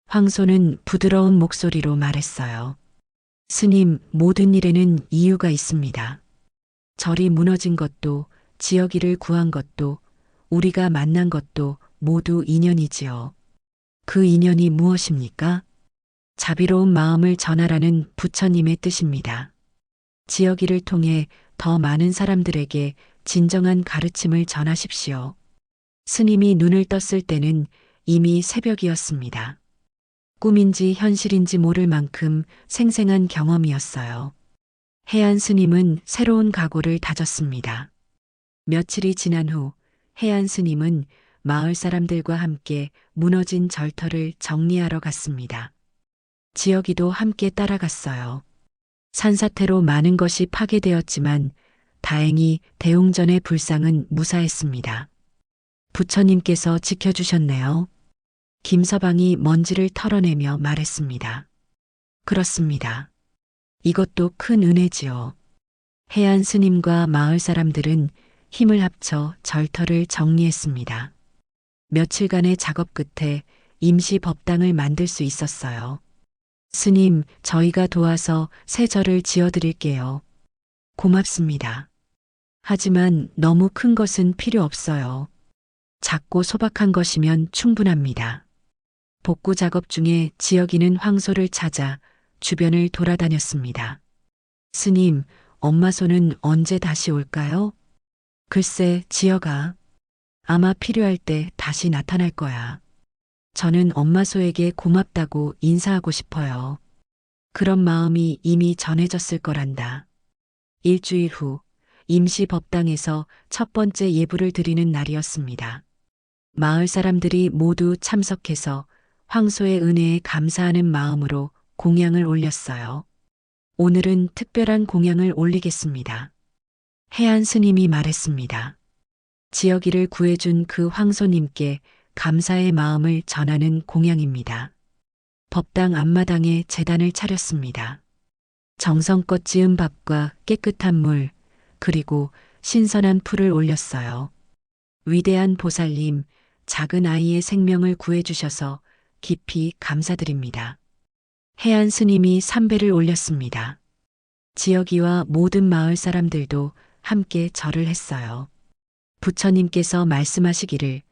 Speaker 2: 황소는 부드러운 목소리로 말했어요. 스님, 모든 일에는 이유가 있습니다. 절이 무너진 것도, 지역이를 구한 것도, 우리가 만난 것도 모두 인연이지요. 그 인연이 무엇입니까? 자비로운 마음을 전하라는 부처님의 뜻입니다. 지역이를 통해 더 많은 사람들에게 진정한 가르침을 전하십시오. 스님이 눈을 떴을 때는 이미 새벽이었습니다. 꿈인지 현실인지 모를 만큼 생생한 경험이었어요. 해안 스님은 새로운 각오를 다졌습니다. 며칠이 지난 후 해안 스님은 마을 사람들과 함께 무너진 절터를 정리하러 갔습니다. 지역이도 함께 따라갔어요. 산사태로 많은 것이 파괴되었지만 다행히 대웅전의 불상은 무사했습니다. 부처님께서 지켜주셨네요. 김서방이 먼지를 털어내며 말했습니다. 그렇습니다. 이것도 큰 은혜지요. 해안 스님과 마을 사람들은 힘을 합쳐 절터를 정리했습니다. 며칠간의 작업 끝에 임시 법당을 만들 수 있었어요. 스님, 저희가 도와서 새 절을 지어드릴게요. 고맙습니다. 하지만 너무 큰 것은 필요 없어요. 작고 소박한 것이면 충분합니다. 복구 작업 중에 지역이는 황소를 찾아 주변을 돌아다녔습니다. 스님, 엄마 소는 언제 다시 올까요? 글쎄, 지역아. 아마 필요할 때 다시 나타날 거야. 저는 엄마 소에게 고맙다고 인사하고 싶어요. 그런 마음이 이미 전해졌을 거란다. 일주일 후 임시 법당에서 첫 번째 예불을 드리는 날이었습니다. 마을 사람들이 모두 참석해서 황소의 은혜에 감사하는 마음으로 공양을 올렸어요. 오늘은 특별한 공양을 올리겠습니다. 해안 스님이 말했습니다. 지역이를 구해준 그 황소님께 감사의 마음을 전하는 공양입니다. 법당 앞마당에 제단을 차렸습니다. 정성껏 지은 밥과 깨끗한 물, 그리고 신선한 풀을 올렸어요. 위대한 보살님, 작은 아이의 생명을 구해주셔서 깊이 감사드립니다. 해안 스님이 삼배를 올렸습니다. 지역이와 모든 마을 사람들도 함께 절을 했어요. 부처님께서 말씀하시기를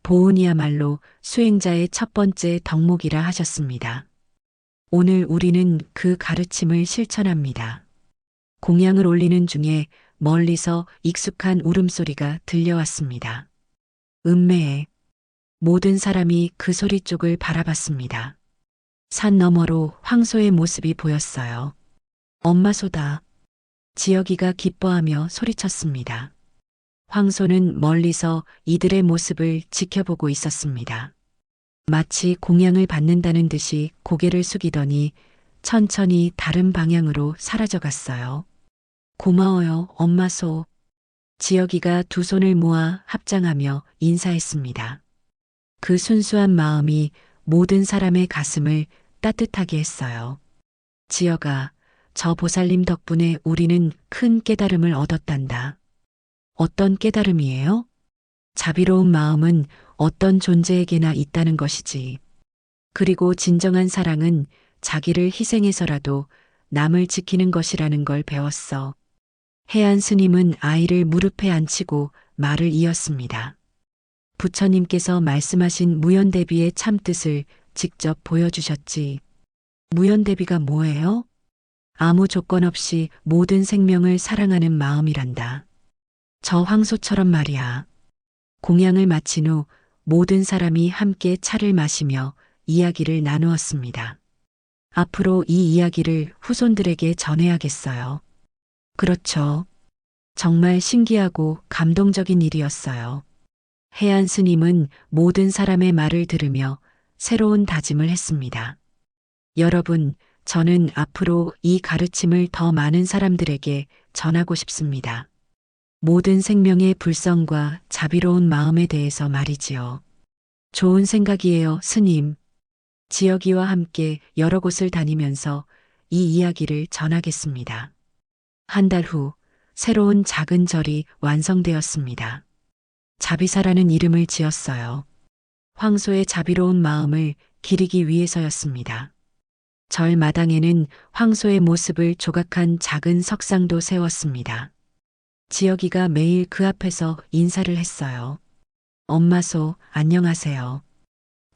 Speaker 2: 보은이야말로 수행자의 첫 번째 덕목이라 하셨습니다. 오늘 우리는 그 가르침을 실천합니다. 공양을 올리는 중에 멀리서 익숙한 울음소리가 들려왔습니다. 음매에 모든 사람이 그 소리 쪽을 바라봤습니다. 산 너머로 황소의 모습이 보였어요. 엄마 소다. 지역이가 기뻐하며 소리쳤습니다. 황소는 멀리서 이들의 모습을 지켜보고 있었습니다. 마치 공양을 받는다는 듯이 고개를 숙이더니 천천히 다른 방향으로 사라져 갔어요. 고마워요, 엄마소. 지혁이가 두 손을 모아 합장하며 인사했습니다. 그 순수한 마음이 모든 사람의 가슴을 따뜻하게 했어요. 지혁아, 저 보살님 덕분에 우리는 큰 깨달음을 얻었단다. 어떤 깨달음이에요? 자비로운 마음은 어떤 존재에게나 있다는 것이지. 그리고 진정한 사랑은 자기를 희생해서라도 남을 지키는 것이라는 걸 배웠어. 해안 스님은 아이를 무릎에 앉히고 말을 이었습니다. 부처님께서 말씀하신 무연대비의 참뜻을 직접 보여주셨지. 무연대비가 뭐예요? 아무 조건 없이 모든 생명을 사랑하는 마음이란다. 저 황소처럼 말이야. 공양을 마친 후 모든 사람이 함께 차를 마시며 이야기를 나누었습니다. 앞으로 이 이야기를 후손들에게 전해야겠어요. 그렇죠. 정말 신기하고 감동적인 일이었어요. 해안 스님은 모든 사람의 말을 들으며 새로운 다짐을 했습니다. 여러분, 저는 앞으로 이 가르침을 더 많은 사람들에게 전하고 싶습니다. 모든 생명의 불성과 자비로운 마음에 대해서 말이지요. 좋은 생각이에요, 스님. 지혁이와 함께 여러 곳을 다니면서 이 이야기를 전하겠습니다. 한 달 후 새로운 작은 절이 완성되었습니다. 자비사라는 이름을 지었어요. 황소의 자비로운 마음을 기리기 위해서였습니다. 절 마당에는 황소의 모습을 조각한 작은 석상도 세웠습니다. 지혁이가 매일 그 앞에서 인사를 했어요. 엄마소, 안녕하세요.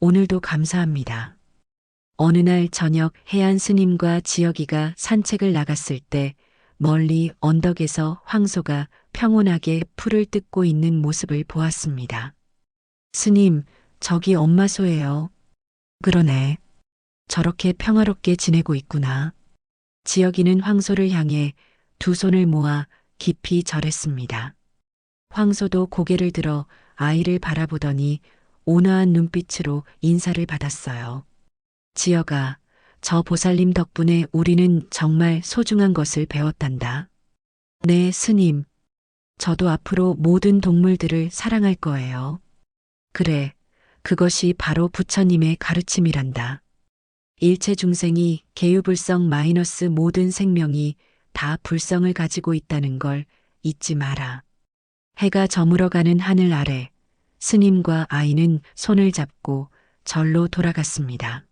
Speaker 2: 오늘도 감사합니다. 어느 날 저녁 해안 스님과 지혁이가 산책을 나갔을 때 멀리 언덕에서 황소가 평온하게 풀을 뜯고 있는 모습을 보았습니다. 스님, 저기 엄마소예요. 그러네. 저렇게 평화롭게 지내고 있구나. 지혁이는 황소를 향해 두 손을 모아 깊이 절했습니다. 황소도 고개를 들어 아이를 바라보더니 온화한 눈빛으로 인사를 받았어요. 지혁아, 저 보살님 덕분에 우리는 정말 소중한 것을 배웠단다. 네, 스님. 저도 앞으로 모든 동물들을 사랑할 거예요. 그래, 그것이 바로 부처님의 가르침이란다. 일체 중생이 계유불성 마이너스 모든 생명이 다 불성을 가지고 있다는 걸 잊지 마라. 해가 저물어가는 하늘 아래 스님과 아이는 손을 잡고 절로 돌아갔습니다.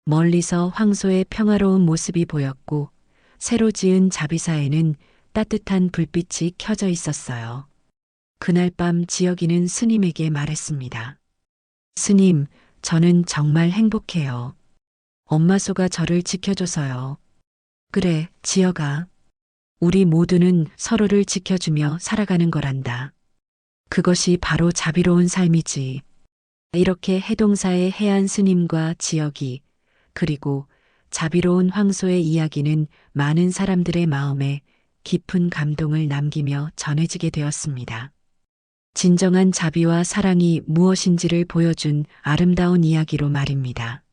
Speaker 2: 멀리서 황소의 평화로운 모습이 보였고 새로 지은 자비사에는 따뜻한 불빛이 켜져 있었어요. 그날 밤 지혁이는 스님에게 말했습니다. 스님, 저는 정말 행복해요. 엄마소가 저를 지켜줘서요. 그래, 지혁아. 우리 모두는 서로를 지켜주며 살아가는 거란다. 그것이 바로 자비로운 삶이지. 이렇게 해동사의 해안 스님과 지혁이 그리고 자비로운 황소의 이야기는 많은 사람들의 마음에 깊은 감동을 남기며 전해지게 되었습니다. 진정한 자비와 사랑이 무엇인지를 보여준 아름다운 이야기로 말입니다.